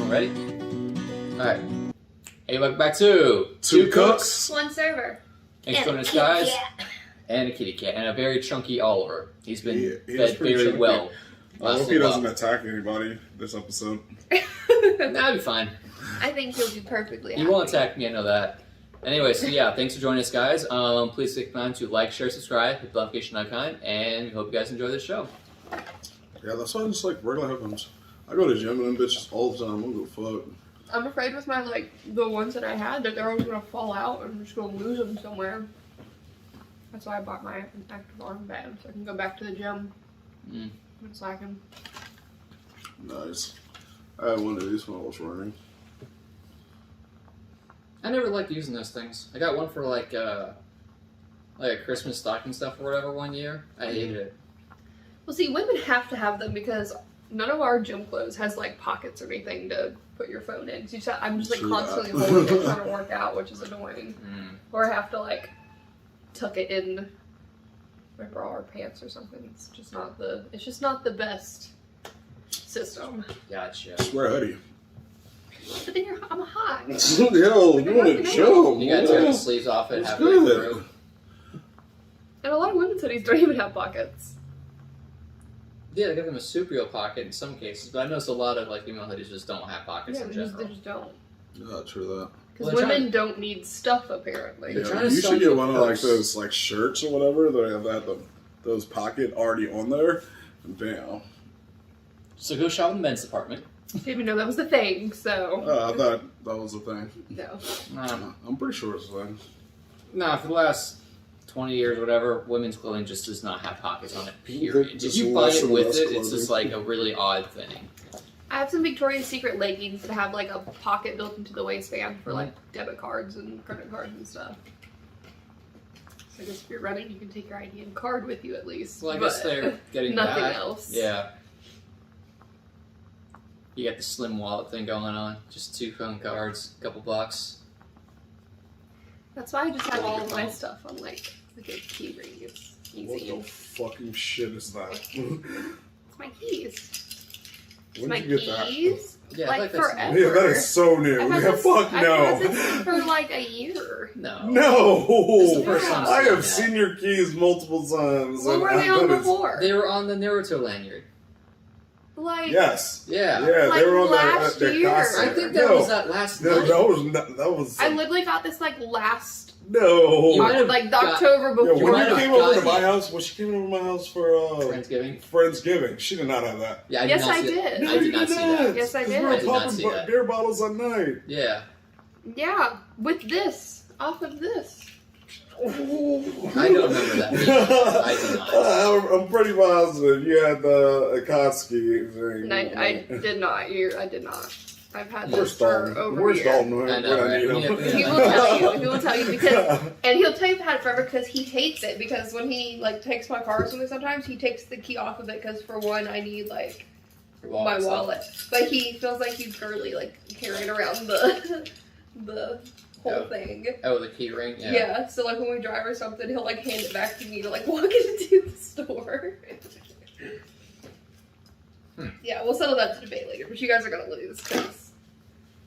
Everyone ready? Alright. Hey, welcome back to Two Cooks. One server. Thanks for joining us, guys. And a kitty cat. And a very chunky Oliver. He's been He fed is pretty very chunky. well. I hope he doesn't attack anybody this episode. That'll be fine. I think he'll be perfectly happy. He won't attack me, I know that. Anyway, so yeah, thanks for joining us, guys. Please take time to like, share, subscribe, hit the notification icon, and we hope you guys enjoy this show. Yeah, that's why I just like regular headphones. I go to the gym and them bitches all the time. I don't give a fuck. I'm afraid with my, the ones that I had, that they're always going to fall out and I'm just going to lose them somewhere. That's why I bought my active armband, so I can go back to the gym. It's lacking. Nice. I had one of these when I was running. I never liked using those things. I got one for like a Christmas stocking stuff or whatever one year. I hated it. Well, see, women have to have them because none of our gym clothes has pockets or anything to put your phone in. So I'm just True constantly that. holding it trying to work out, which is annoying. Or I have to tuck it in my bra or pants or something. It's just not the best system. Gotcha. Just wear a hoodie. But then I'm hot. Yo, you want to chill? You gotta tear the sleeves off it It's halfway good. through. And a lot of women's hoodies don't even have pockets. Yeah, they give them a super pocket in some cases, but I noticed a lot of female hoodies just don't have pockets in They general. just don't. Yeah, true that. Because Well, women don't need stuff, apparently. They're trying Yeah, to you sell should you get a one of purse. those shirts or whatever that have those pocket already on there, and bam. So go shop in the men's department. I didn't even know that was the thing, so. I thought that was a thing. No. I'm pretty sure it's a thing. Nah, for the last 20 years or whatever, women's clothing just does not have pockets on it, period. If Just you less find it and with less it, it's just clothing. a really odd thing. I have some Victoria's Secret leggings that have a pocket built into the waistband for debit cards and credit cards and stuff. So I guess if you're running, you can take your ID and card with you at least. Well, I guess but they're getting nothing that. else. Yeah. You got the slim wallet thing going on. Just 2 phone cards, a couple bucks. That's why I just have all of my stuff on a key ring. It's What easy. the fucking shit is that? It's my keys. It's When my did you get that? keys. Yeah, I Like that's forever. Yeah, that is so new. I've had Yeah, this- fuck I've no. had this for a year. No. No! This is the first time I I've have seen seen your keys multiple times. What and were they on that is- before? They were on the Naruto lanyard. Yes. Yeah. Yeah, Like they were on last their year. costume. I think that was that last No, night. that was. I literally got this last, No. You might have the got- October Yeah, before. when might you have came over to gotten my it. house, when she came over to my house for Friendsgiving. Friendsgiving, she did not have that. Yeah, I did Yes, not I see did. That. I did not see that. Yes, I 'Cause did. We I were did not popping see that. beer bottles at night. Yeah. Yeah, with this. Off of this. I don't remember that. I do not. I'm pretty positive you had the Akatsuki thing. And I did not. I did not. I've had Where's this for Dalton? over Where's a year. Dalton when I know, I need right? him? Yeah. He will tell you. He will tell you because, and he'll tell you I've had it forever because he hates it. Because when he takes my car or something, sometimes he takes the key off of it because for one, I need my wallet. But he feels like he's girly, carrying around the whole thing. Oh, the key ring? Yeah. So when we drive or something, he'll hand it back to me to walk into the store. Yeah, we'll settle that to debate later. But you guys are gonna lose because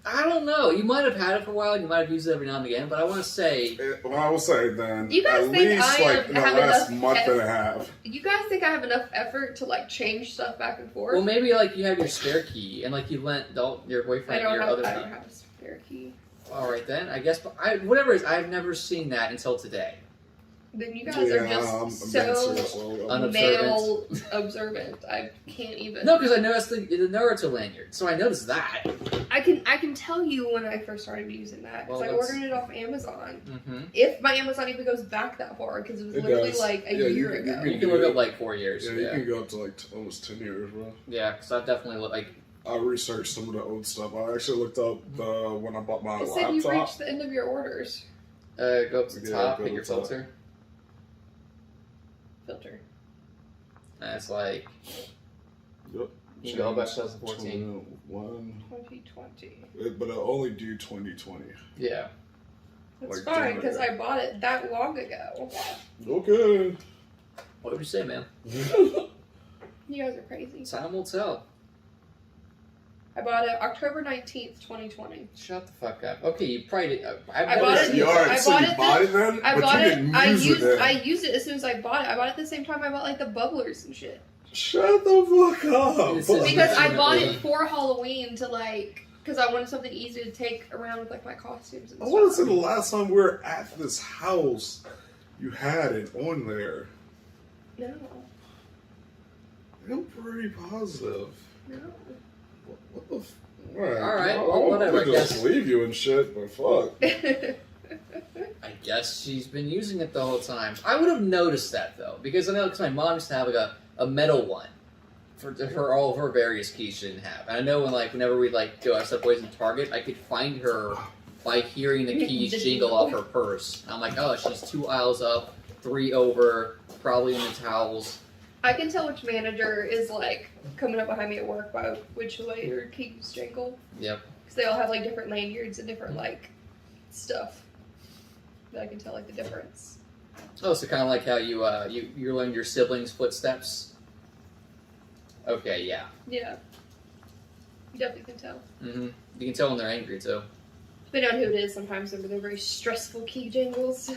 I don't know. You might have had it for a while. You might have used it every now and again. But I want to say, Well, I will say then, You guys at think least I in the have last enough month and a half. you guys think I have enough effort to change stuff back and forth. well, maybe you have your spare key and you lent your I boyfriend don't your have. other I key. don't have a spare key. All right then. I guess. But whatever it is, I've never seen that until today. Then you guys are just I'm so being serious. Unobservant. male observant. I can't even. No, because I noticed the Naruto lanyard, so I noticed that. I can tell you when I first started using that because Well, I let's- ordered it off Amazon. Mm-hmm. If my Amazon even goes back that far, because it was It literally does. a Yeah, year you ago. You can look up 4 years. Yeah, you can go up to almost 10 years, bro. Yeah, because I've definitely I researched some of the old stuff. I actually looked up when I bought my It said you've laptop. reached the end of your orders. go up to the Yeah, top, go hit to your the top. filter. Filter. That's Yep. you go back to 2014. 21. 2020. But it'll only do 2020. Yeah. That's Like, fine damn it. because I bought it that long ago. Okay. What would you say, man? You guys are crazy. Time will tell. I bought it October 19th, 2020. Shut the fuck up. Okay, you probably did. I bought it. You alright, I so bought you it bought it then? I But bought you it. didn't I use used. it then. I used it as soon as I bought it. I bought it at the same time I bought like the bubblers and shit. Shut the fuck up. This is- Because I bought it for Halloween to like, because I wanted something easy to take around with like my costumes and I stuff. want to say the last time we were at this house, you had it on there. No, I'm pretty positive. no. What the? Alright, I well, whatever, I could just guess. leave you and shit, but fuck. I guess she's been using it the whole time. I would have noticed that though, because I know because my mom used to have like a metal one for her all of her various keys she didn't have. And I know whenever we like go outside Boys in Target, I could find her by hearing the keys jingle off her purse. And I'm like, oh, she's 2 aisles up, 3 over, probably in the towels. I can tell which manager is like coming up behind me at work by which way your keys jingle. Yep. Because they all have like different lanyards and different like stuff. That I can tell like the difference. Oh, so kind of like how you learn your siblings' footsteps. Okay, yeah. Yeah. You definitely can tell. Mm-hmm. You can tell when they're angry too. Depending on who it is, sometimes they're very stressful key jingles.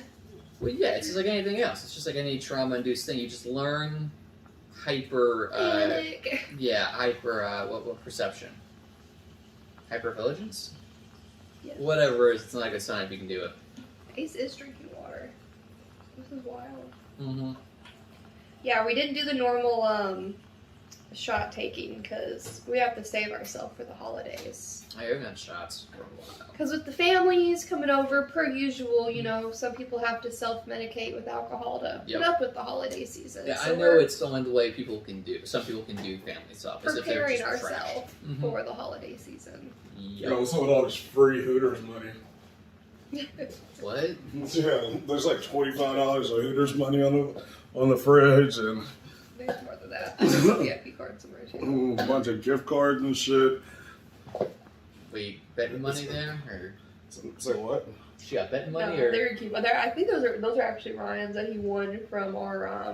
Well, yeah, it's just like anything else. It's just like any trauma-induced thing. You just learn hyper, Panic. what perception? Hypervigilance? Yeah. Whatever, it's not a good sign if you can do it. Ace is drinking water. This is wild. Mm-hmm. Yeah, we didn't do the normal shot taking because we have to save ourselves for the holidays. I haven't had shots for a while. Because with the families coming over, per usual, you know, some people have to self-medicate with alcohol to Yep. put up with the holiday season. Yeah, so I know we're it's only the way people can do. Some people can do family stuff as if they're preparing just trash. ourselves Mhm. for the holiday season. You know, what's up with all this free Hooters money? What? Yeah, there's like $25 of Hooters money on the fridge and There's more than that. I have a VIP card somewhere too. a bunch of gift cards and shit. Wait, betting money there? Or Say what? she got betting money? No, Or they're cute. I think those are actually Ryan's that he won from our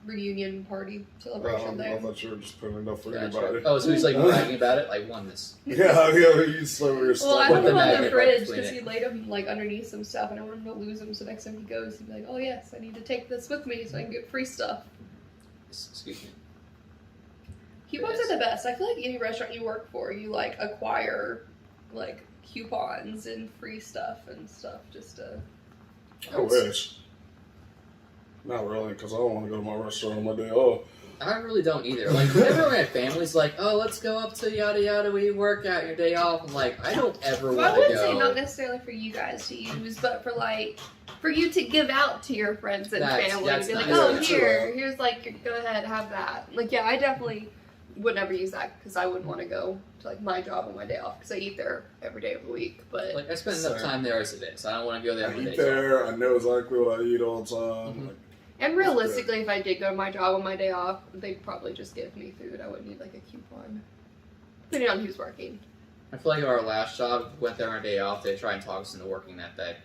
reunion party celebration I thing. thought you were just putting it up for Gotcha. anybody. Oh, so he's like bragging about it? Like, won this. Yeah, you slowly your Well, I stuff. put them on magnet the right fridge between because it. he laid them like underneath some stuff, and I wanted him to lose them. So next time he goes, he'd be like, "Oh yes, I need to take this with me so I can get free stuff." Excuse me. Coupons are the best. I feel like any restaurant you work for, you like acquire like coupons and free stuff and stuff just to. I wish. Not really, because I don't want to go to my restaurant on my day off. I really don't either. Like, whenever my family's like, oh, let's go up to yada yada, we work out your day off, I'm like, I don't ever Well, I want to wouldn't say go. not necessarily for you guys to use, but for like for you to give out to your friends and That's- family. that's Be like, nice. oh, Yeah, here's like, go ahead, have that. Like, yeah, I definitely would never use that because I wouldn't want to go to like my job on my day off because I eat there every day of the week. But Like, I spend enough Same. time there as it is. I don't want to go there I every eat day. there, I know exactly what I eat all the time. Mhm. Like, and realistically, if I did go to my job on my day off, they'd probably just give me food. I wouldn't need like a coupon, depending on who's working. I feel like our last job went there on our day off. They try and talk us into working that day.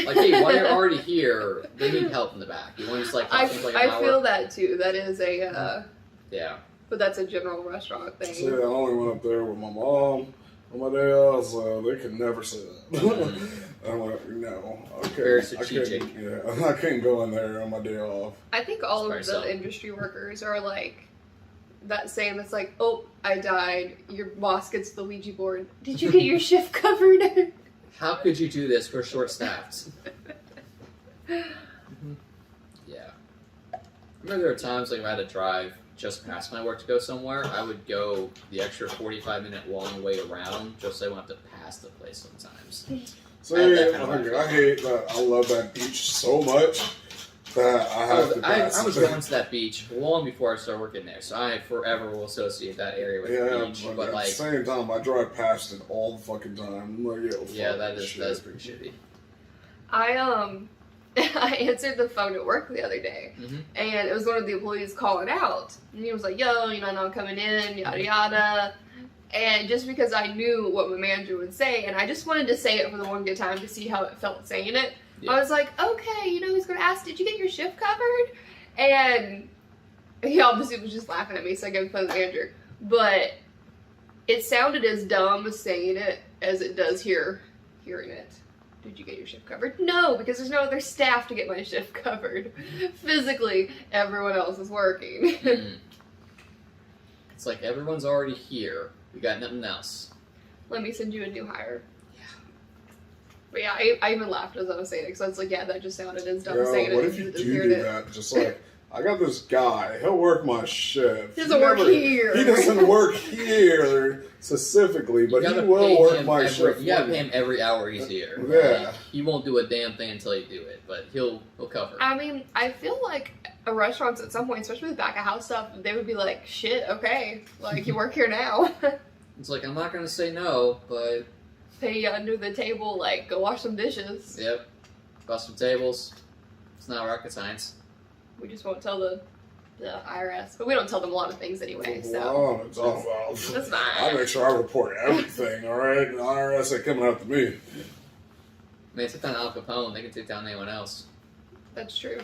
Like, hey, while you're already here, they need help in the back. You want to just like I talk to them for like an hour? feel that too. That is a, Yeah. but that's a general restaurant thing. so yeah, I only went up there with my mom on my day off, so they could never say that. I'm like, no, okay. Very strategic. I can't go in there on my day off. I think all It's of very the self. industry workers are like that saying that's like, oh, I died. Your boss gets the Ouija board. Did you get your shift covered? How could you do this? We're short staffed. Yeah. I remember there were times like if I had to drive just past my work to go somewhere, I would go the extra 45-minute long way around just so I wouldn't have to pass the place sometimes. So I had yeah, that kind of I hate that. I love that beach so much that I have to pass. I was going to that beach long before I started working there, so I forever will associate that area with the beach. But at like, the same time, I drive past it all the fucking time. I'm like, yo, yeah, fuck that this is shit. pretty shitty. I I answered the phone at work the other day, Mhm. and it was one of the employees calling out, and he was like, "Yo, you know, I know I'm coming in, yada yada." And just because I knew what my manager would say, and I just wanted to say it for the one good time to see how it felt saying it, Yeah. I was like, okay, you know, he's going to ask, did you get your shift covered? And he obviously was just laughing at me, so I gave him the manager. But It sounded as dumb saying it as it does hearing it. Did you get your shift covered? No, because there's no other staff to get my shift covered. Physically, everyone else is working. It's like everyone's already here. We got nothing else. Let me send you a new hire. Yeah. But yeah, I even laughed as I was saying it, because I was like, yeah, that just sounded as dumb saying it what as if you it just do hearing it. that? Just like, I got this guy. He'll work my shift. He doesn't work here. He doesn't work here specifically, but he will work my shift. You gotta pay him every hour he's here. Yeah. Like, he won't do a damn thing until you do it, but he'll cover. I mean, I feel like restaurants at some point, especially with back of house stuff, they would be like, shit, okay, like you work here now. It's like, I'm not gonna say no, but Pay you under the table, like go wash some dishes. yep, bust some tables. It's not rocket science. We just won't tell the IRS, but we don't tell them a lot of things anyway. So Well, it's all about. that's fine. I make sure I report everything. All right, and the IRS ain't coming after me. I mean, it's down Al Capone. They can take down anyone else. That's true.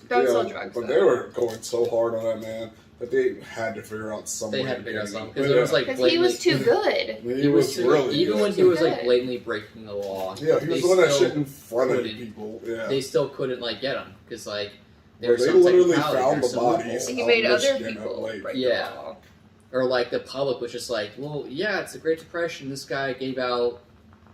Don't sell drugs. But though. they were going so hard on that man that they had to figure out some They way had to to figure out get something him. because it was like Because he was too good. He was too- really even good. when he was Good. like blatantly breaking the law. Yeah, he was they doing that still shit in front of couldn't- people. Yeah. They still couldn't like get him because like They there's some literally technicality, found there's the some bodies. loophole. He made Oh, other Michigan people Lake. break Yeah. the law. Or like the public was just like, well, yeah, it's the Great Depression. This guy gave out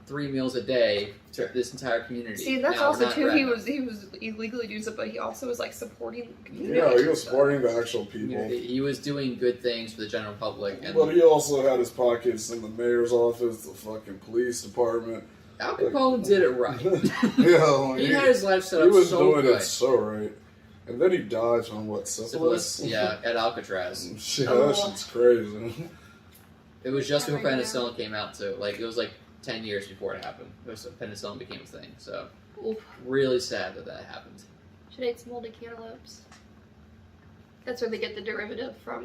3 meals a day to this entire community. See, that's Now we're also not too. grabbing He was illegally doing stuff, but he also was like supporting the community. Yeah, he was So- supporting the actual him. people. He was doing good things for the general public, and But he also had his pockets in the mayor's office, the fucking police department. Al Capone did it right. Yeah, like, He had his life set he up was so doing good. it so right. And then he died from what, syphilis? Yeah, at Alcatraz. Shit, Oh. that shit's crazy. It was just before Right now. penicillin came out too. Like it was like 10 years before it happened. It was penicillin became a thing. So Oof. really sad that happened. Should eat some moldy cantaloupes. That's where they get the derivative from,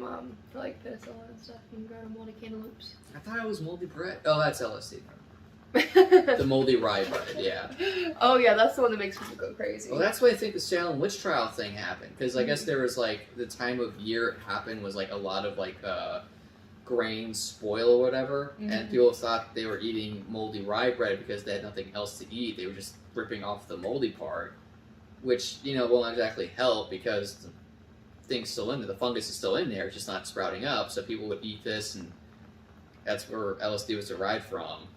for like penicillin and stuff. You can grow moldy cantaloupes. I thought it was moldy bread. Oh, that's LSD. The moldy rye bread. Yeah. Oh yeah, that's the one that makes people go crazy. Well, that's why I think the Salem witch trial thing happened because I guess there was like the time of year it happened was like a lot of like grains spoil or whatever, and Mhm. people thought they were eating moldy rye bread because they had nothing else to eat. They were just ripping off the moldy part, which won't exactly help because the thing's still in there. The fungus is still in there. It's just not sprouting up. So people would eat this, and that's where LSD was derived from.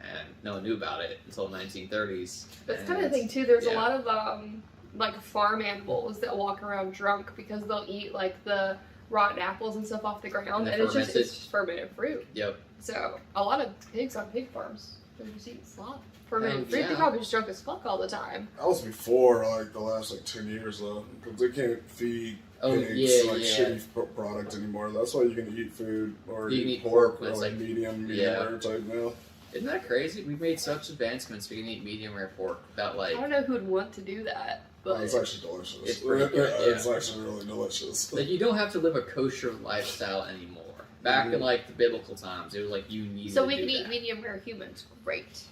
And no one knew about it until the 1930s. That's And kind of thing too. There's yeah. a lot of like farm animals that walk around drunk because they'll eat like the rotten apples and stuff off the ground, And and it's fermented. just fermented fruit. Yep. So a lot of pigs on pig farms, they're just eating slop, fermented Oh, fruit. yeah. They're probably just drunk as fuck all the time. That was before like the last like 10 years though, because they can't feed Oh, pigs yeah, like yeah. shitty product anymore. That's why you can eat food or You can eat eat pork but or it's like like- medium yeah. rare type meal. Isn't that crazy? We've made such advancements. We can eat medium rare pork without like. I don't know who would want to do that, but It's actually delicious. It's pretty good, yeah. It's actually really delicious. Like you don't have to live a kosher lifestyle anymore. Back in like the biblical times, it was like you needed. so to we do can eat that. medium rare humans. Great.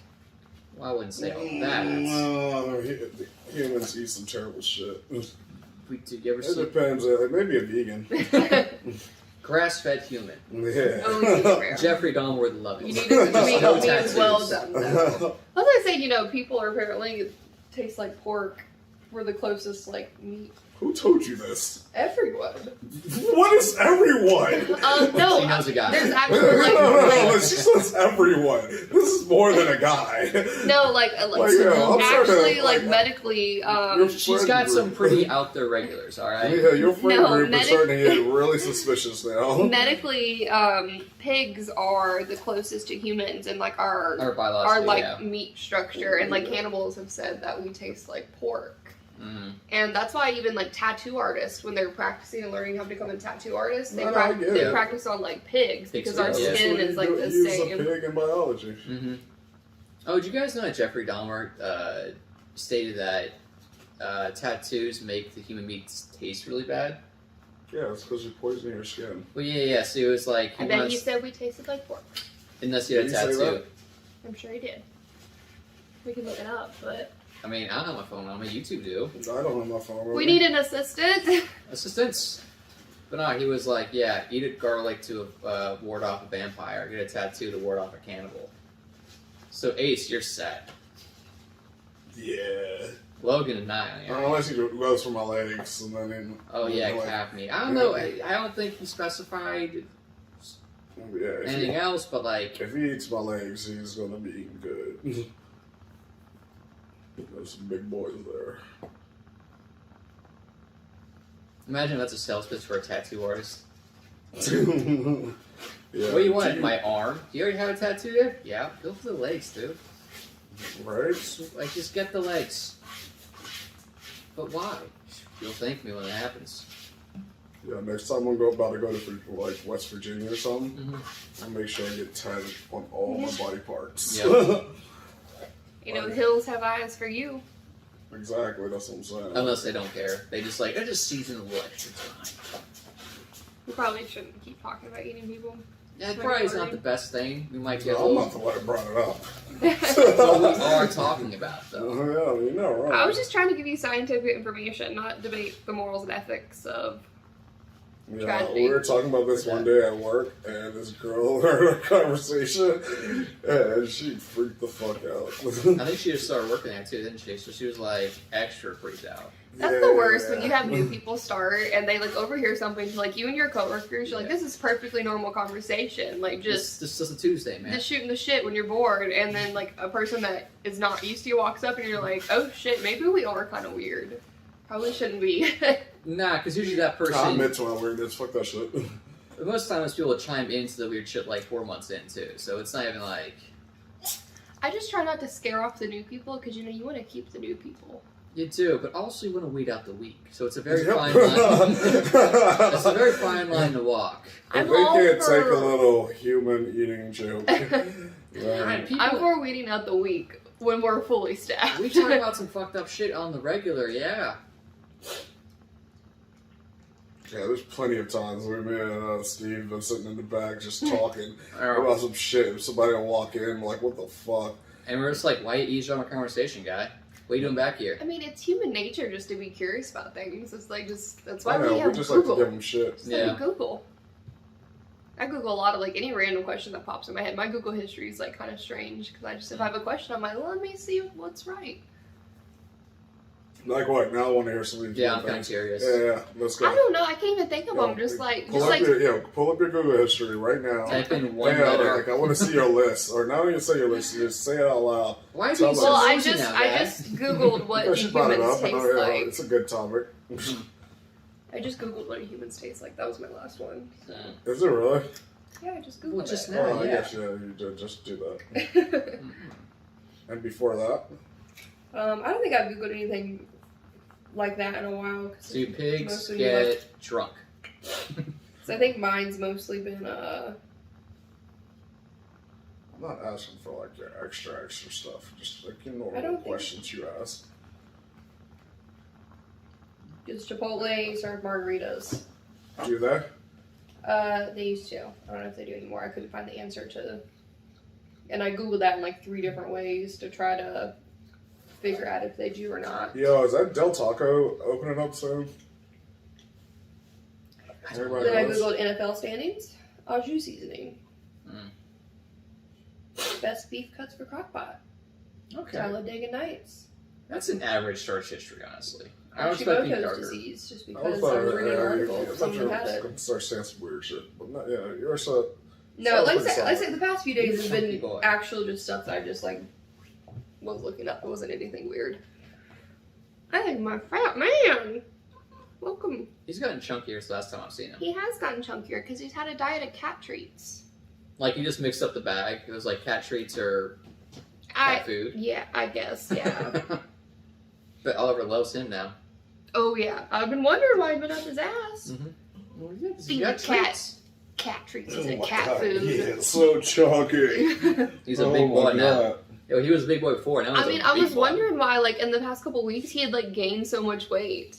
Well, I wouldn't say all that. No, humans eat some terrible shit. Did you ever It see depends. Maybe a vegan. grass-fed human? Yeah. Oh, medium rare. Jeffrey Dahmer would love it. You need it to be No meat tattoos. well done. Though. I was gonna say, people are apparently it tastes like pork. We're the closest like meat. Who told you this? Everyone. What is everyone? No, She knows a guy. there's No, actually no, she says everyone. This is more than a guy. no, Like, yeah, I'm actually, sorry, like like, medically, Your She's friend got group. some pretty out there regulars. All right. Yeah, your friend No, group is starting to get really suspicious now. medically, pigs are the closest to humans and like Or our biological. like yeah. meat structure, and like cannibals have said that we taste like pork. Mhm. And that's why even like tattoo artists, when they're practicing and learning how to become a tattoo artist, they, No, I get they it. practice on like pigs Pigs because our will, yeah. skin That's is what like you the do. Use same. a pig in biology. Mm-hmm. Oh, did you guys know that Jeffrey Dahmer stated that tattoos make the human meats taste really bad? Yeah, it's because you're poisoning your skin. Well, yeah. So it was like I bet he said we tasted like pork. unless you had a Did he say tattoo. that? I'm sure he did. We can look it up, but I mean, I don't have my phone on me. YouTube do. I don't have my phone. we need an assistant. Assistants. But no, he was like, yeah, eat a garlic to ward off a vampire, get a tattoo to ward off a cannibal. So Ace, you're set. Yeah. Logan and I. Unless he goes for my legs and then. Oh yeah, cap me. I don't know. I don't think he specified anything else, but like, if he eats my legs, he's gonna be eating good. There's some big boys there. imagine that's a sales pitch for a tattoo artist. Yeah. What do you want? My arm? Do you already have a tattoo there? Yeah, go for the legs, dude. Right? Like, just get the legs. But why? You'll thank me when it happens. Yeah, next time I'm about to go to like West Virginia or something, I'll make sure I get tatted on all my body parts. Yep. You know, hills have eyes for you. Exactly, that's what I'm saying. Unless they don't care. They just like, I just season the wood. It's fine. We probably shouldn't keep talking about eating people. Yeah, probably is not the best thing. We might get a I'm little... not the one that brought it up. What we are talking about, though. Oh, yeah, you know, right? I was just trying to give you scientific information, not debate the morals and ethics of tragedy. We were talking about this one day at work, and this girl heard our conversation, and she freaked the fuck out. I think she just started working there, too, didn't she? So she was, like, extra freaked out. That's the worst, when you have new people start and they like overhear something to like you and your coworkers. You're like, this is perfectly normal conversation. Like This is just a Tuesday, man. just shooting the shit when you're bored, and then like a person that is not used to you walks up and you're like, oh shit, maybe we are kind of weird. Probably shouldn't be. Nah, because usually that person... I admit to my weirdness, fuck that shit. Most times people will chime into the weird shit like 4 months in, too. So it's not even like... I just try not to scare off the new people because you know you want to keep the new people. You do, but also you want to weed out the weak. So it's a very fine line. It's a very fine line to walk. I'm They all can't for- take a little human eating joke. God, people- I'm for weeding out the weak when we're fully staffed. We talk about some fucked up shit on the regular, yeah. Yeah, there's plenty of times where me and Steve been sitting in the back just talking Or- about some shit. Somebody will walk in like, what the fuck? And we're just like, why you eavesdrop on a conversation, guy? What are you doing back here? I mean, it's human nature just to be curious about things. It's like that's I why know, we have just Google. like to give them shit. Just like Google. I Google a lot of like any random question that pops in my head. My Google history is like kind of strange because I just if I have a question, I'm like, let me see what's right. Like what? Now I want to hear some of these Yeah, little I'm kind of things. curious. Yeah, let's go. I don't know. I can't even think of them. Just pull like up your Google history right now. Type in one Yeah, letter. like I want to see your list, or not even say your list, just say it out loud. Why is Tell he us. so well, I nosy just now, I guy? just Googled what do Because she brought it humans up, and taste yeah, like. it's a good topic. I just Googled what do humans taste like. That was my last one. So. Is it really? Yeah, I just Googled Well, just it. now. Oh, I yeah. guess you did just do that. And before that, I don't think I've Googled anything like that in a while. 'Cause Do pigs mostly get like- drunk? So I think mine's mostly been I'm not asking for like your extra stuff. Just like your I normal don't think- questions you ask. just Chipotle served margaritas. Do that? They used to. I don't know if they do anymore. I couldn't find the answer to. And I googled that in like 3 different ways to try to figure out if they do or not. Yo, is that Del Taco opening up soon? Everybody Then I knows? googled NFL standings. Au jus seasoning. Best beef cuts for crockpot. Okay. Talladega Nights. That's an average search history, honestly. I was expecting Hashimoto's darker. disease, just I because thought, I was reading an article. I thought Someone you had were it. going to start saying some weird shit. But not, yeah, you're so. No, sounds like pretty I solid. said, the past few days has Chunky been boy. actual just stuff that I just like was looking up. It wasn't anything weird. Hey, my fat man! Welcome. He's gotten chunkier since the last time I've seen him. He has gotten chunkier because he's had a diet of cat treats. Like, he just mixed up the bag. It was like cat treats or cat food. Yeah, I guess, yeah. But Oliver loves him now. Oh, yeah. I've been wondering why he'd been up his ass. Well, yeah, 'cause he Feed got the cat. treats. Cat treats Oh isn't my cat God, food. he is so chunky. He's a Oh big my boy now. God. Yo, he was a big boy before. Now he's I mean, a I big was boy. wondering why, like, in the past couple weeks, he had, like, gained so much weight.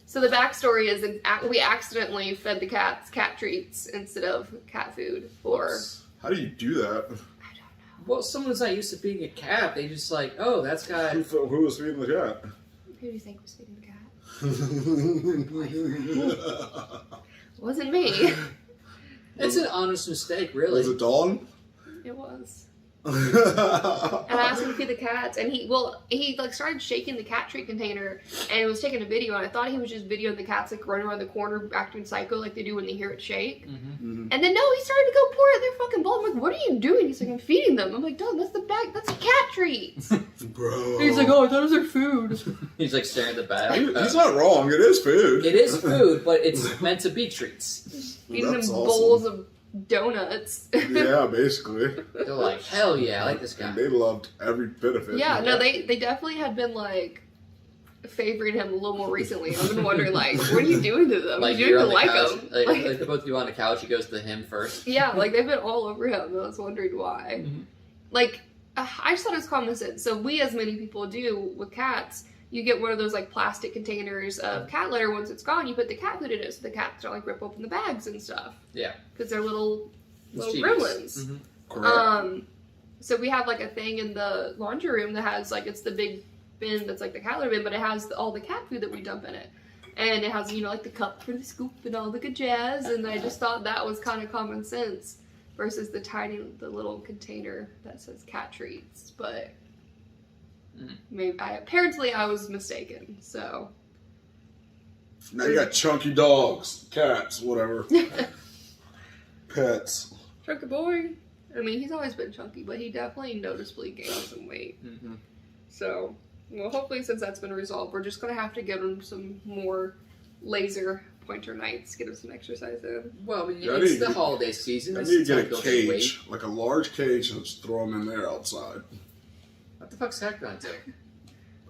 So the backstory is we accidentally fed the cats cat treats instead of cat food. Or, How do you do that? Well, someone who's not used to feeding a cat, they just like, oh, that's got. Who was feeding the cat? who do you think was feeding the cat? Wasn't me. It's an honest mistake, really. Was it Dawn? It was. And I asked him to feed the cats, and he like started shaking the cat treat container and was taking a video, and I thought he was just videoing the cats like running around the corner acting psycho like they do when they hear it shake. Mm-hmm. And then no, he started to go pour it in their fucking bowl. I'm like, what are you doing? He's like, I'm feeding them. I'm like, Doug, that's the bag, that's cat treats. Bro. He's like, oh, I thought it was their food. He's like staring at the bag. He's not wrong. It is food. It is food, but it's meant to be treats. Feeding them That's bowls of donuts. Yeah, basically. They're like, hell yeah, I like this guy. And they loved every bit of it. Yeah, no, they definitely had been like favoring him a little more recently. I've been wondering, like, what are you doing to them? Like You're you're doing on to the like couch, them. like the both of you on the couch. He goes to him first. Yeah, like they've been all over him. And I was wondering why. Mm-hmm. Like, I just thought it was common sense. So we, as many people do with cats, you get one of those like plastic containers of cat litter. Once it's gone, you put the cat food in it, so the cats don't like rip open the bags and stuff. Yeah, because they're little mischievous. gremlins. Mm-hmm. Correct. So we have like a thing in the laundry room that has like, it's the big bin that's like the cat litter bin, but it has all the cat food that we dump in it. And it has, you know, like the cup for the scoop and all the good jazz. And I just thought that was kind of common sense versus the little container that says cat treats. But maybe apparently I was mistaken. So Now you got chunky dogs, cats, whatever. Pets. chunky boy. I mean, he's always been chunky, but he definitely noticeably gained some weight. Mm-hmm. So, well, hopefully since that's been resolved, we're just going to have to get him some more laser pointer nights, get him some exercise in. Well, I mean, Yeah, it's the holiday season. I It's need to time get a to build weight. cage, like a large cage, and just throw them in there outside. What the fuck's that going to do?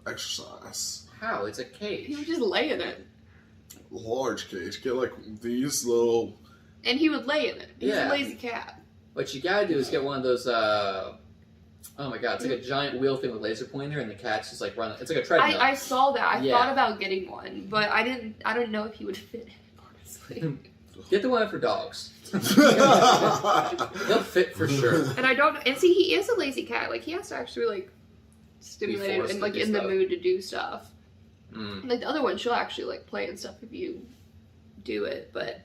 Exercise. How? It's a He cage. would just lay in it. Large cage. Get like these little. And he would lay in it. He's Yeah. a lazy cat. What you gotta do is get one of those. Oh my god! It's like a giant wheel thing with laser pointer, and the cat's just like running. It's like a treadmill. I saw that. I Yeah. thought about getting one, but I don't know if he would fit it, honestly. Get the one for dogs. They'll fit for sure. And I don't, and see, he is a lazy cat. Like, he has to actually, like, stimulate it forced and, to like, do in the stuff. mood to do stuff. Mm. Like, the other one, she'll actually, like, play and stuff if you do it, but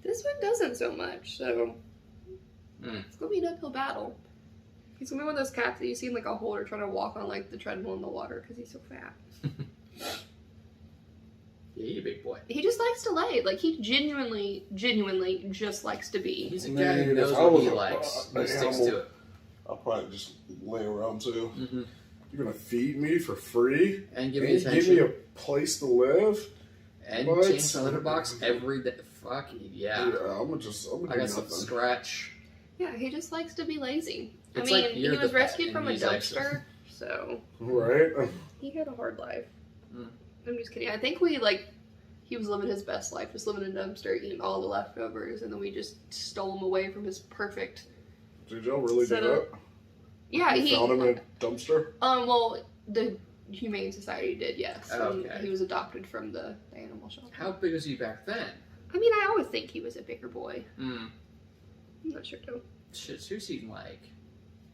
this one doesn't so much, so it's gonna be an uphill battle. He's gonna be one of those cats that you see in, like, a holder trying to walk on, like, the treadmill in the water because he's so fat. Yeah, you big boy. He just likes to lay. Like, he genuinely just likes to be. He's a guy Man, who if knows I what was he a- likes. an He sticks animal- to it. I'll probably just lay around too. Mm-hmm. You're gonna feed me for free And give and me give attention. me a place to live. And What? change my litter box every day. Fuck yeah. I'm gonna I do got some nothing. scratch. Yeah, he just likes to be lazy. It's I mean, like he you're was the rescued pet from a and he's extra. dumpster, so Right? he had a hard life. Mm. I'm just kidding. I think he was living his best life, just living in a dumpster, eating all the leftovers, and then we just stole him away from his perfect. Did y'all really do Set that? up. Yeah, You found him in a dumpster? well, the Humane Society did, yes. And Okay. he was adopted from the animal shelter. How big was he back then? I mean, I always think he was a bigger boy. Mm. I'm not sure though. Shit, he was eating like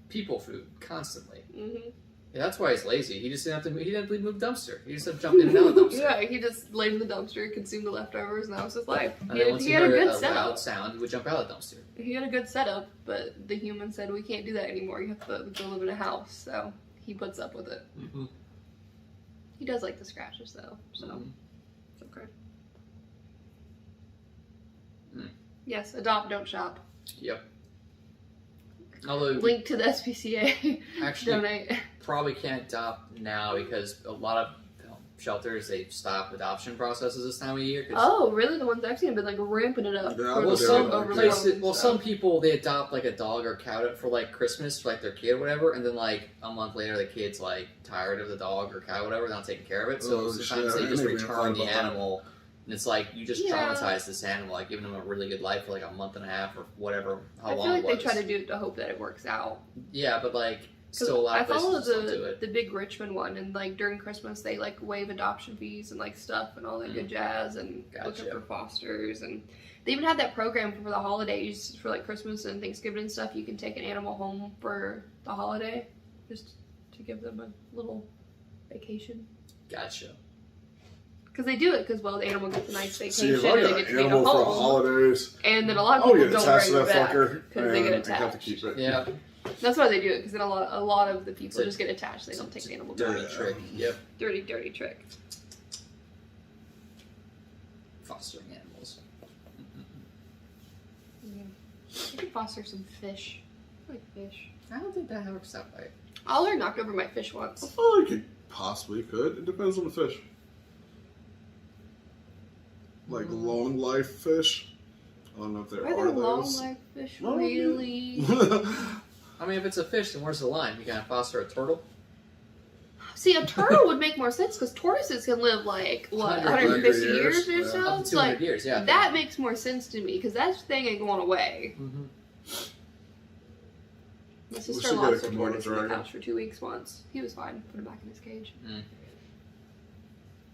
people food constantly. Mm-hmm. Yeah, that's why he's lazy. He just didn't have to. He didn't have to move the dumpster. He just had to jump in and out of the dumpster. Yeah, he just laid in the dumpster, consumed the leftovers, and that was his life. And He then had, once he he had a heard good a setup. loud sound, he would jump out of the dumpster. He had a good setup, but the human said we can't do that anymore. You have to go live in a house, so he puts up with it. Mm-hmm. He does like the scratches though, so it's okay. Mm. Yes, adopt, don't shop. Yep. Although Link to the SPCA. actually Donate. probably can't adopt now because a lot of shelters they stop adoption processes this time of year. 'Cause Oh, really? The ones I've seen have been like ramping it up. Yeah, for Well, the some overload places, and well, stuff. some people they adopt like a dog or cat for like Christmas for like their kid or whatever, and then like a month later the kid's like tired of the dog or cat or whatever, not taking care of it. So Oh, sometimes shit, they I just didn't even return thought the about that. animal, and it's like you just Yeah. traumatize this animal, like giving them a really good life for like a month and a half or whatever, how I long feel like it they was. try to do it to hope that it works out. Yeah, but like 'Cause still a lot I of places follow just don't do the it. big Richmond one, and like during Christmas they like waive adoption fees and like stuff and all that good jazz, and looking Gotcha. for fosters, and they even had that program for the holidays for like Christmas and Thanksgiving and stuff. You can take an animal home for the holiday, just to give them a little vacation. Gotcha. Because they do it because, well, the animal gets a nice See, vacation if I and got they an get to be in a animal for the home. holidays, And then a lot of I'll people get don't attached to bring it that back fucker because they get and I have to attached. keep it. Yeah. That's why they do it, because then a lot of the people It's a- just get attached. They don't take the animal Dirty back. trick. Yep. Dirty trick. Fostering animals. Yeah. I could foster some fish. I like fish. I don't think that works that way. Oliver knocked over my fish I once. feel like it possibly could. It depends on the fish. Like long life fish. I don't know if there Are are there long those. life fish? No. Really? I mean, if it's a fish, then where's the line? You gotta foster a turtle? See, a turtle would make more sense because tortoises can live like, what, 150 years or years, so? Up to It's 200 like, years, yeah. that makes more sense to me because that thing ain't going away. Mm-hmm. My We sister should get a lost her Komodo tortoise in the dragon. couch for 2 weeks once. He was fine. Put him back in his cage.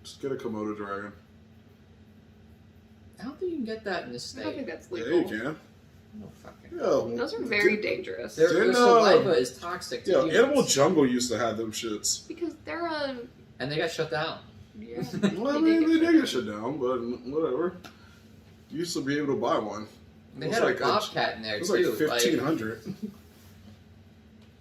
Just get a Komodo dragon. I don't think you can get that in this I don't think state. that's Yeah, legal. you can. No fucking. Yeah. Those are very dangerous. Their Didn't, saliva is toxic to Yeah, humans. Animal Jungle used to have them shits. Because they're a. And they got shut down. Yeah. Well, I mean, they did get shut down, but whatever. You used to be able to buy one. They It was had like a bobcat in there It was too. like 1,500.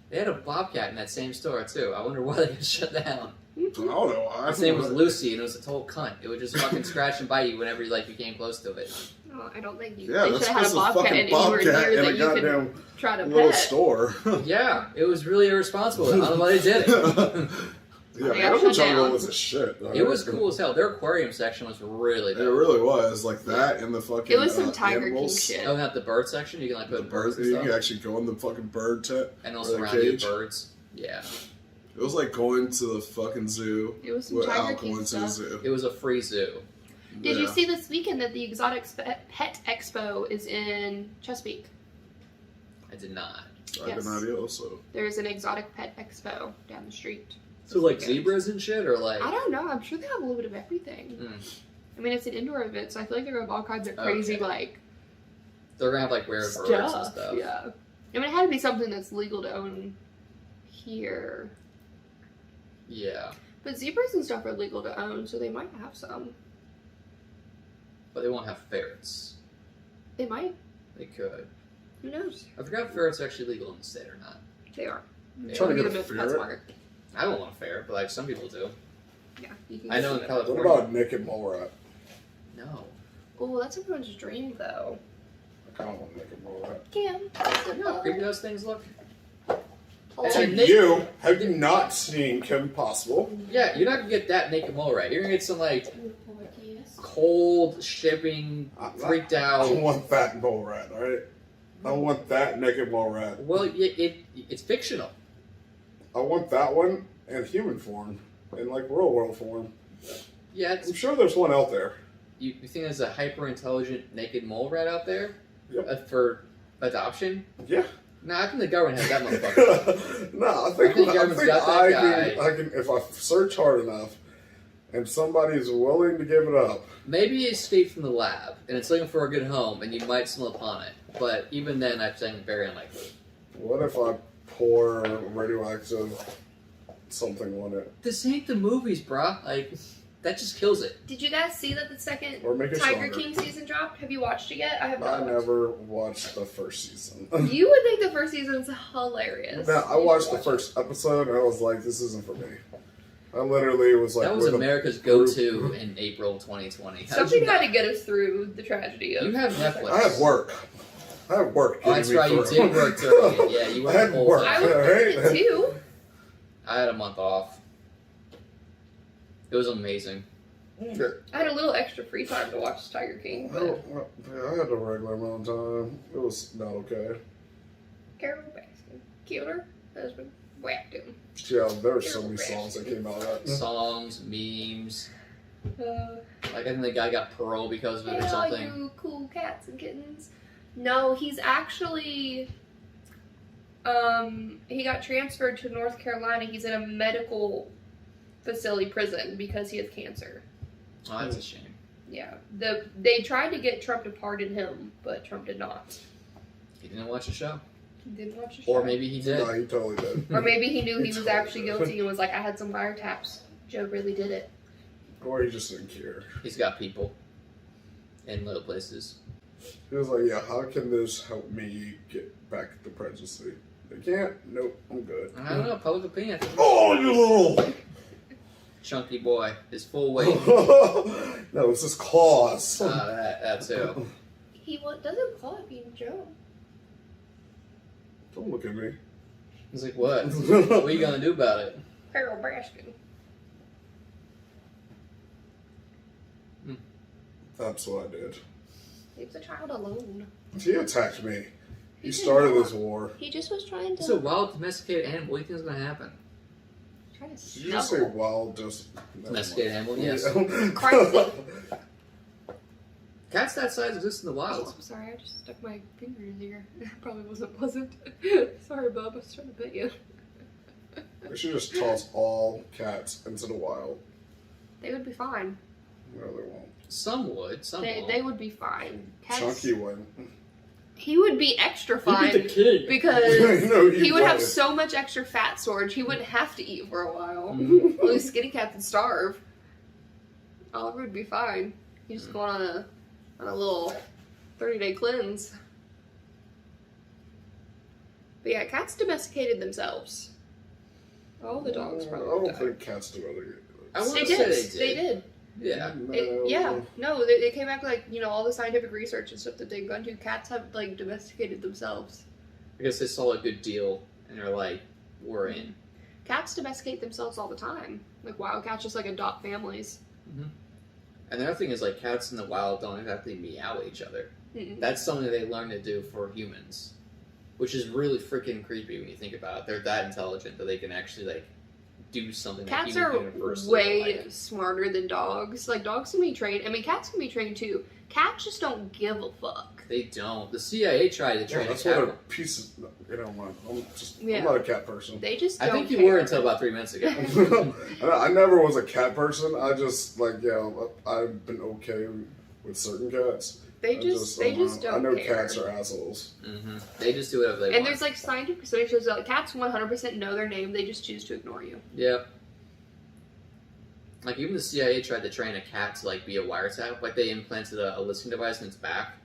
They had a bobcat in that same store too. I wonder why they got shut down. I don't know why. His name was Lucy, and it was a total cunt. It would just fucking scratch and bite you whenever you like you came close to it. No, I don't think you. Yeah, they that's should have had a just a bobcat fucking anywhere bobcat near in a that you could goddamn try to little pet. store. Yeah, it was really irresponsible. I don't know why they did it. Yeah, They got Animal shut Jungle down. was a shit. It was cool as hell. Their aquarium section was really It dope. really was. Like that and the fucking It was some Tiger King animals. shit. Oh, not the bird section. You can like The put birds and you stuff, can actually go in the fucking bird tent. and also or the around you cage. birds. Yeah, It was like going to the fucking zoo It was some without Tiger King going to the stuff. zoo. it was a free zoo. Did you Yeah. see this weekend that the Exotic Pet Expo is in Chesapeake? I did not. I had Yes. an idea also. There's an Exotic Pet Expo down the street. So like Okay. zebras and shit, or like I don't know. I'm sure they have a little bit of everything. Mm. I mean, it's an indoor event, so I feel like they're gonna have all kinds of crazy Okay. like they're gonna have like rare birds and stuff. stuff. Yeah. I mean, it had to be something that's legal to own here. Yeah, But zebras and stuff are legal to own, so they might have some. but they won't have ferrets. They might. They could. Who knows? I forgot if ferrets are actually legal in the state or not. They are. Yeah. Trying to Get get them a at ferret? PetSmart. I don't want a ferret, but like some people do. Yeah. You can I know in get them. What California. about naked mole rat? No. Oh, that's everyone's dream, though. I kind of want naked mole rat. Cam. You know how creepy those things look? Oh, And To they- you, have you not seen Kim Possible? Yeah, you're not gonna get that naked mole rat. You're gonna get some like cold, shipping, freaked I out. want that mole rat, alright? I want that naked mole rat. Well, it's fictional. I want that one in human form, in like real world form. Yeah, I'm sure there's one out there. you think there's a hyper intelligent naked mole rat out there Yep. for adoption? Yeah. No, I think the government has that motherfucker. No, I think government's got that guy. I can if I search hard enough and somebody's willing to give it up. Maybe it escaped from the lab and it's looking for a good home, and you might stumble upon it. But even then, I think very unlikely. What if I pour radioactive something on it? This ain't the movies, brah. Like that just kills it. Did you guys see that the second Or make it Tiger stronger. King season dropped? Have you watched it yet? I have I not. never watched the first season. You would think the first season's hilarious. Now, I You watched should the watch first episode and I was like, this isn't for me. I literally was like, That was with a America's group- go-to in April 2020. it. How did Something you had not- to get us through the tragedy of. You have Netflix. I had work. I had work. Oh, that's getting me right. You through. did work during it. Yeah, you I worked had the whole work. I time. was Alright. it too. I had a month off. It was amazing. Yeah. I had a little extra free time to watch Tiger King, but I had the regular amount of time. It was not okay. Carol Baskin killed her husband, whacked him. Yeah, there were so many songs that came out of that. Songs, memes. Uh, Like I think the guy got parole because of it or hey, all something. you cool cats and kittens. No, he's actually. He got transferred to North Carolina. He's in a medical facility prison because he has cancer. Oh, that's a shame. Yeah, they tried to get Trump to pardon him, but Trump did not. He didn't watch the show, He didn't watch the show. or maybe he did. No, he totally did. Or maybe he knew he He was totally actually did. guilty and was like, I had some wiretaps. Joe really did it. Or he just didn't care. He's got people in little places. He was like, yeah, how can this help me get back the presidency? They can't? Nope, I'm good. I don't know, public opinion. Oh, you little... Chunky boy, his full weight. No, it's his claws. That too. He doesn't claw at being Joe. Don't look at me. He's like, what? What are you gonna do about it? Carol Baskin. That's what I did. Leave the child alone. He attacked me. He did started not. this war. He just was trying to. It's a wild domesticated animal. What do you think is gonna happen? Try to Did you just say snuggle. wild just... Domesticated animal, yes. Crazy. Cats that size exist in the Oh, wild. I'm sorry, I just stuck my finger in here. It probably wasn't pleasant. Sorry, bub. I was trying to pet you. We should just toss all cats into the wild. They would be fine. No, they won't. Some would, some won't. They would be fine. Cats, Chunky one. He would be extra fine king. because No, he would have would. so much extra fat storage. He wouldn't have to eat for a while. Mhm. All these skinny cats would starve. Oliver would be fine. He's just going on a little 30-day cleanse. But yeah, cats domesticated themselves. All the dogs I probably don't died. think cats do other. I They wouldn't did. say They did. Yeah. They came back like, all the scientific research and stuff that they've gone to. Cats have like domesticated themselves. I guess they saw a good deal and they're like, we're in. Cats domesticate themselves all the time. Like wild cats just like adopt families. And the other thing is, like, cats in the wild don't exactly meow at each other. Mm-mm. That's something they learn to do for humans, which is really freaking creepy when you think about it. They're that intelligent that they can actually, like, do something Cats that are humans universally way like. smarter than dogs. Like dogs can be trained. I mean, cats can be trained too. Cats just don't give a fuck. They don't. The CIA tried to Yeah, train a that's cat. what a piece of. Yeah. I'm not a cat person. They just I don't think you care. were until about 3 minutes ago. I never was a cat person. I just I've been okay with certain cats. They just don't I know care. cats are assholes. They just do whatever they want. And there's like scientific studies shows that like, cats 100% know their name. They just choose to ignore you. Yep. Like, even the CIA tried to train a cat to, like, be a wiretap. Like, they implanted a listening device in its back.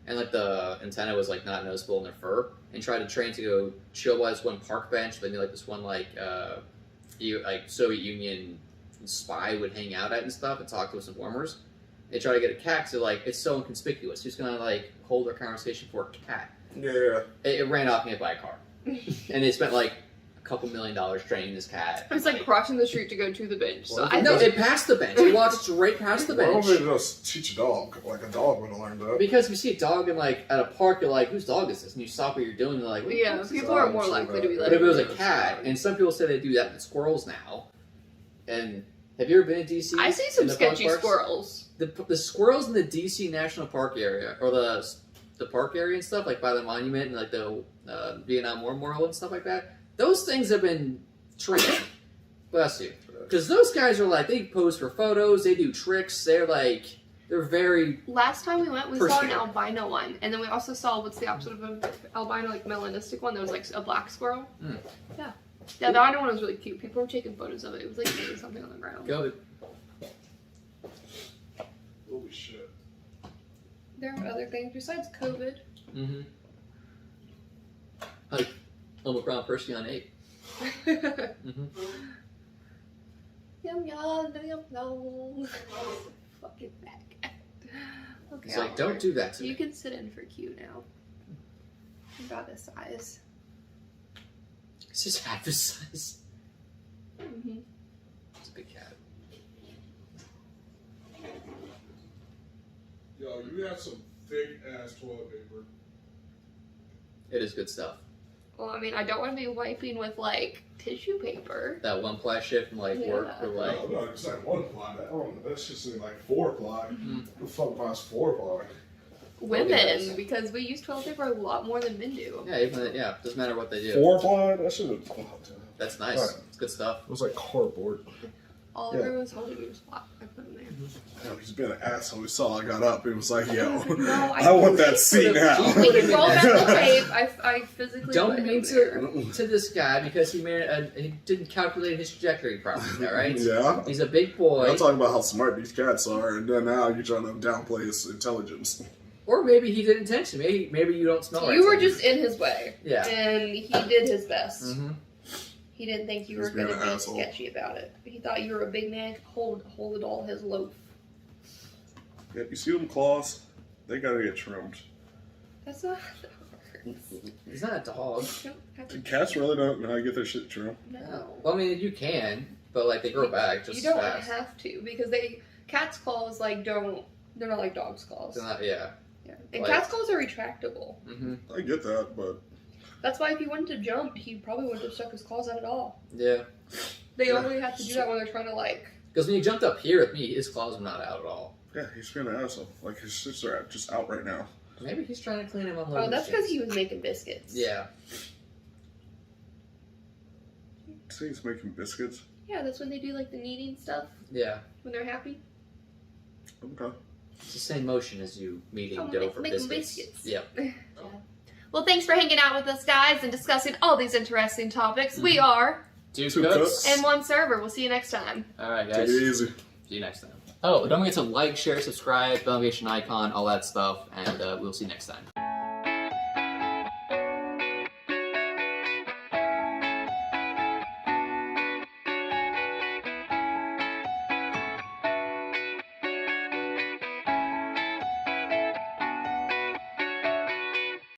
And, like, the antenna was, like, not noticeable in their fur. And tried to train to go chill by this one park bench. They knew, like, this one, like Soviet Union spy would hang out at and stuff and talk to us informers. They tried to get a cat to, like, it's so inconspicuous. Who's going to, like, hold their conversation for a cat? Yeah. It ran off and hit by a car. And they spent, like, $2 million training this cat. It's like crossing the street to go to the bench. So I No, think they passed the bench. They walked straight past the Why don't bench. they just teach a dog? Like a dog would have learned that. Because if you see a dog in, like, at a park, you're like, whose dog is this? And you stop what you're doing, you're like, what the yeah, fuck's this people dog? are more likely to be But like. if it was a cat, and some people say they do that with squirrels now, and have you ever been to DC? I see some in the fun sketchy parks? squirrels. The squirrels in the DC National Park area, or the park area and stuff, like by the monument and like the Vietnam War memorial and stuff like that, those things have been trained. Bless you. Because those guys are like, they pose for photos, they do tricks, they're very... Last time we went, we saw an Personal. albino one, and then we also saw what's the opposite of an albino, like melanistic one. That was like a black squirrel. Mm. Yeah, the albino one was really cute. People were taking photos of it. It was like eating something on the ground. Go. Holy shit. There are other things besides COVID. Mm-hmm. Like Omicron Perseon 8. Mm-hmm. Yum yum yum yum. Fucking back. Okay, It's like, don't do that to You me. can sit in for Q now. About this size. It's just half his size. Mm-hmm. It's a big cat. Yo, you got some thick ass toilet paper. It is good stuff. Well, I mean, I don't want to be wiping with like tissue paper. That one ply shit from like work Yeah. for like... No, it's like 1 ply. That's just like 4 ply. Mm. The fuck buys 4 ply? Women, Yes. because we use toilet paper a lot more than men do. Yeah, doesn't matter what they do. 4 ply? That shit was. That's nice. Right. It's good stuff. It was like cardboard. Oliver was holding your spot. I put him there. Damn, he's being an asshole. He saw I got up. He was like, yo, No, I want that seat now. We can roll back the tape. I physically Don't put mean him there. to this guy because he didn't calculate his trajectory properly. All right. Yeah. He's a big boy. I'm talking about how smart these cats are, and then now you're trying to downplay his intelligence. Or maybe he did intentionally. Maybe you don't smell right. You were just in his way. Yeah. And he did his best. Mm-hmm. He didn't think you He's were going to being an be asshole. sketchy about it. He thought you were a big man. Hold all his loaf. Yeah, you see them claws? They gotta get trimmed. That's not how that works. He's not a dog. You don't have to. Cats really don't know how to get their shit trimmed. No. Well, I mean, you can, but like they grow back just You don't as fast. have to because cat's claws like don't. They're not like dog's claws. They're not, yeah. Yeah. And Like- cat's claws are retractable. Mm-hmm. I get that, but That's why if he wanted to jump, he probably wouldn't have stuck his claws out at all. Yeah. They Yeah. only have to do that when they're trying to like. Because when he jumped up here with me, his claws were not out at all. yeah, he's being an asshole. Like his shits are just out right now. Maybe he's trying to clean him up. Oh, that's because he was making biscuits. Yeah. See, he's making biscuits. Yeah, that's when they do like the kneading stuff Yeah. when they're happy. Okay. It's the same motion as you kneading Oh, dough for making biscuits. biscuits. Yep. Well, thanks for hanging out with us, guys, and discussing all these interesting topics. We are Two Two cooks. cooks. and one server. We'll see you next time. All right, Take guys. it easy. See you next time. Oh, don't forget to like, share, subscribe, bell notification icon, all that stuff, and we'll see you next time.